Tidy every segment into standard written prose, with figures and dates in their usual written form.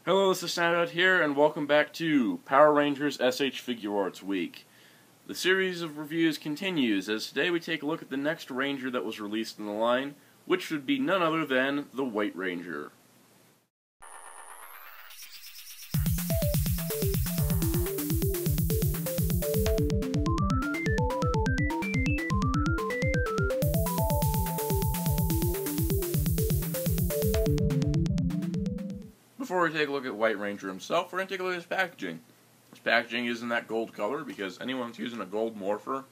Hello, this is Soundout here, and welcome back to Power Rangers SH Figuarts Week. The series of reviews continues, as today we take a look at the next Ranger that was released in the line, which would be none other than the White Ranger. Before we take a look at White Ranger himself, we're going to take a look at his packaging. His packaging is in that gold color because anyone that's using a gold morpher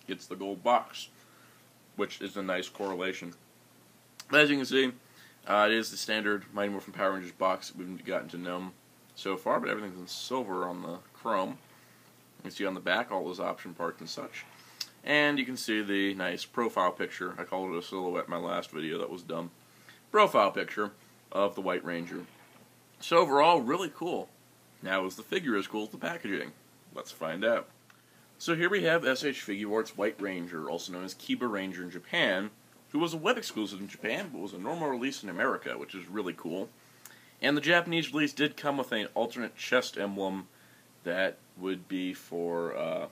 gets the gold box, which is a nice correlation. But as you can see, it is the standard Mighty Morphin Power Rangers box that we've gotten to know so far, but everything's in silver on the chrome. You can see on the back all those option parts and such. And you can see the nice profile picture. I called it a silhouette in my last video, that was dumb. Profile picture of the White Ranger. So overall, really cool. Now, is the figure as cool as the packaging? Let's find out. So here we have SH Figuarts White Ranger, also known as Kiba Ranger in Japan, who was a web exclusive in Japan, but was a normal release in America, which is really cool. And the Japanese release did come with an alternate chest emblem that would be for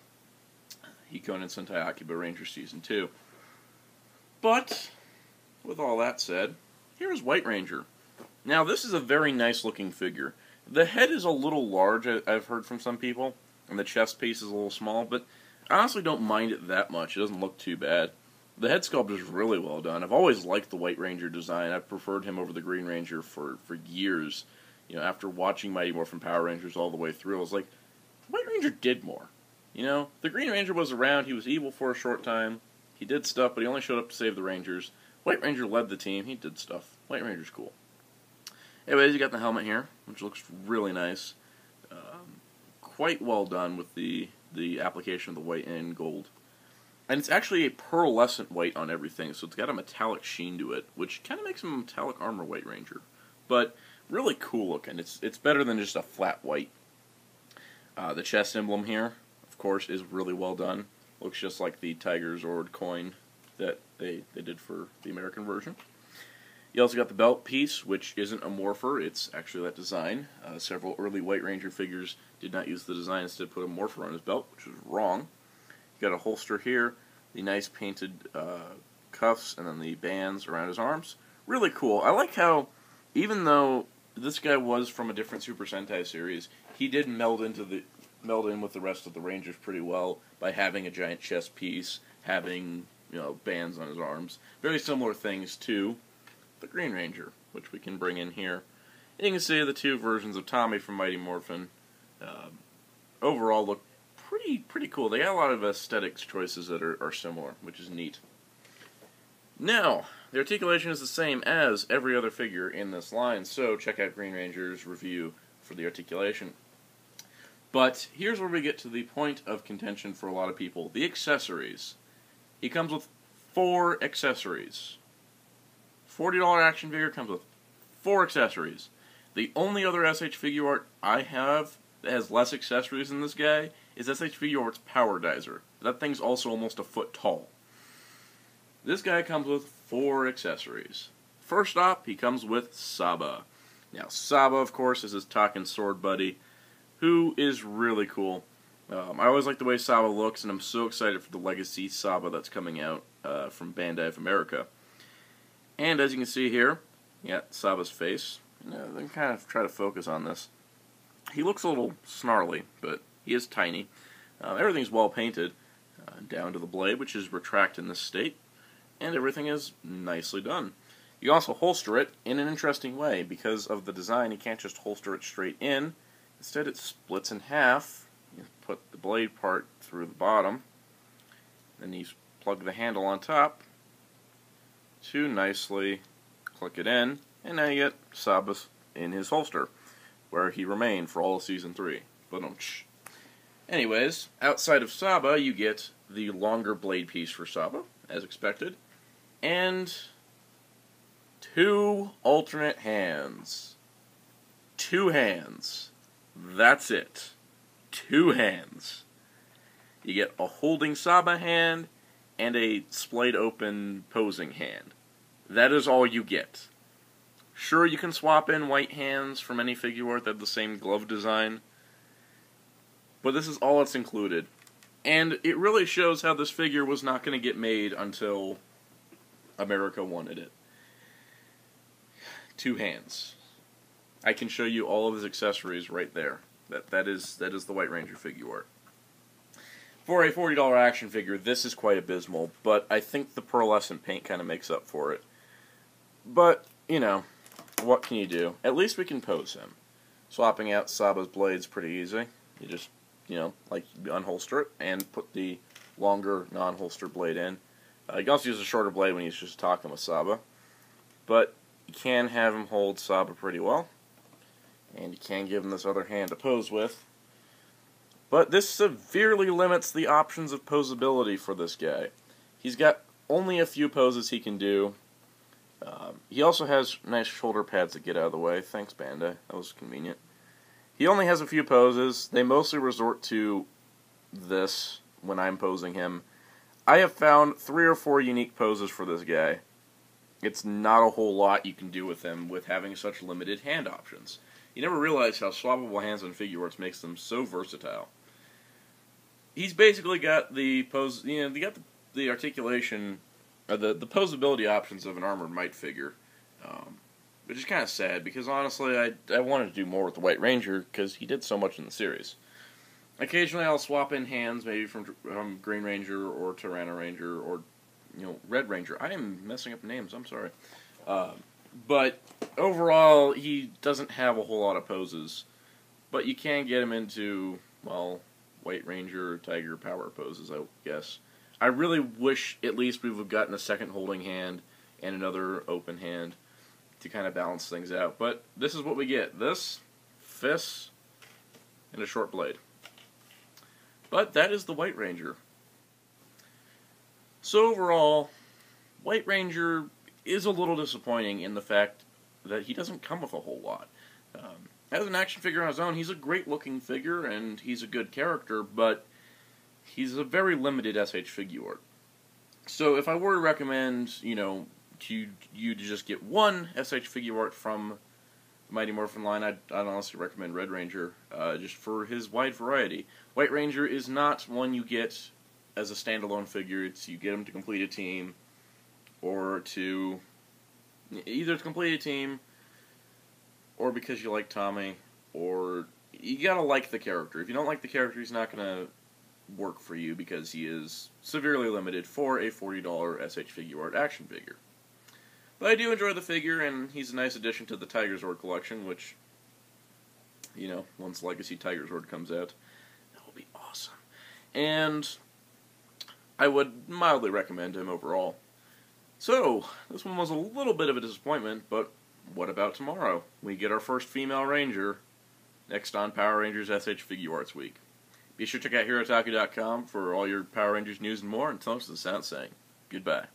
Hikonen Sentai Akiba Ranger Season 2. But, with all that said, here's White Ranger. Now, this is a very nice looking figure. The head is a little large, I've heard from some people, and the chest piece is a little small, but I honestly don't mind it that much. It doesn't look too bad. The head sculpt is really well done. I've always liked the White Ranger design. I've preferred him over the Green Ranger for years. You know, after watching Mighty Morphin Power Rangers all the way through, I was like, White Ranger did more. You know, the Green Ranger was around, he was evil for a short time, he did stuff, but he only showed up to save the Rangers. White Ranger led the team, he did stuff. White Ranger's cool. Anyways, you got the helmet here, which looks really nice. Quite well done with the application of the white and gold. And it's actually a pearlescent white on everything, so it's got a metallic sheen to it, which kind of makes him a metallic armor White Ranger. But really cool looking. It's better than just a flat white. The chest emblem here, of course, is really well done. Looks just like the Tiger Zord coin that they did for the American version. You also got the belt piece, which isn't a morpher, it's actually that design. Several early White Ranger figures did not use the design, instead put a morpher on his belt, which is wrong. You got a holster here, the nice painted cuffs, and then the bands around his arms. Really cool. I like how, even though this guy was from a different Super Sentai series, he did meld in with the rest of the Rangers pretty well by having a giant chest piece, having, you know, bands on his arms. Very similar things to the Green Ranger, which we can bring in here. And you can see the two versions of Tommy from Mighty Morphin overall look pretty cool. They got a lot of aesthetics choices that are similar, which is neat. Now, the articulation is the same as every other figure in this line, so check out Green Ranger's review for the articulation. But here's where we get to the point of contention for a lot of people, the accessories. He comes with 4 accessories. $40 action figure comes with 4 accessories. The only other SH Figuart I have that has less accessories than this guy is SH Figuart's Power Dizer. That thing's also almost a foot tall. This guy comes with 4 accessories. First up, he comes with Saba. Now, Saba, of course, is his talking sword buddy, who is really cool. I always like the way Saba looks, and I'm so excited for the Legacy Saba that's coming out from Bandai of America. And as you can see here, you got Saba's face. Then kind of try to focus on this. He looks a little snarly, but he is tiny. Everything's well painted, down to the blade, which is retract in this state, and everything is nicely done. You also holster it in an interesting way. Because of the design, you can't just holster it straight in. Instead, it splits in half. You put the blade part through the bottom, then you plug the handle on top to nicely click it in, and now you get Saba in his holster, where he remained for all of Season 3. Ba-dum-tsh. Anyways, outside of Saba, you get the longer blade piece for Saba, as expected, and 2 alternate hands. 2 hands. That's it. 2 hands. You get a holding Saba hand and a splayed open posing hand. That is all you get. Sure, you can swap in white hands from any Figuart that have the same glove design, but this is all that's included. And it really shows how this figure was not going to get made until America wanted it. 2 hands. I can show you all of his accessories right there. That is the White Ranger Figuart. For a $40 action figure, this is quite abysmal, but I think the pearlescent paint kind of makes up for it. But, you know, what can you do? At least we can pose him. Swapping out Saba's blade's pretty easy. You just, you know, like, unholster it and put the longer non-holster blade in. You can also use a shorter blade when he's just talking with Saba. But you can have him hold Saba pretty well. And you can give him this other hand to pose with. But this severely limits the options of posability for this guy. He's got only a few poses he can do. He also has nice shoulder pads that get out of the way. Thanks, Bandai. That was convenient. He only has a few poses. They mostly resort to this when I'm posing him. I have found 3 or 4 unique poses for this guy. It's not a whole lot you can do with him with having such limited hand options. You never realize how swappable hands on Figuarts makes them so versatile. He's basically got the pose, you know, they got the articulation, the posability options of an Armored Might figure, which is kind of sad because honestly, I wanted to do more with the White Ranger because he did so much in the series. Occasionally, I'll swap in hands, maybe from Green Ranger or Tyranno Ranger or, you know, Red Ranger. I am messing up names. I'm sorry, but overall, he doesn't have a whole lot of poses, but you can get him into, well, White Ranger, Tiger Power poses, I guess. I really wish at least we would have gotten a second holding hand and another open hand to kind of balance things out. But this is what we get. This, fists, and a short blade. But that is the White Ranger. So overall, White Ranger is a little disappointing in the fact that he doesn't come with a whole lot. As an action figure on his own, he's a great-looking figure, and he's a good character, but he's a very limited SH Figuart. So if I were to recommend, you know, you to just get one SH Figuart from the Mighty Morphin line, I'd honestly recommend Red Ranger, just for his wide variety. White Ranger is not one you get as a standalone figure. It's you get him to complete a team, or to either to complete a team, or because you like Tommy, or you gotta like the character. If you don't like the character, he's not gonna work for you because he is severely limited for a $40 SH Figuart action figure. But I do enjoy the figure, and he's a nice addition to the Tiger Zord collection, which, you know, once Legacy Tiger Zord comes out, that will be awesome. And I would mildly recommend him overall. So, this one was a little bit of a disappointment, but what about tomorrow? We get our first female Ranger next on Power Rangers SH Figuarts Week. Be sure to check out HeroTaku.com for all your Power Rangers news and more, and tell us the Sound saying goodbye.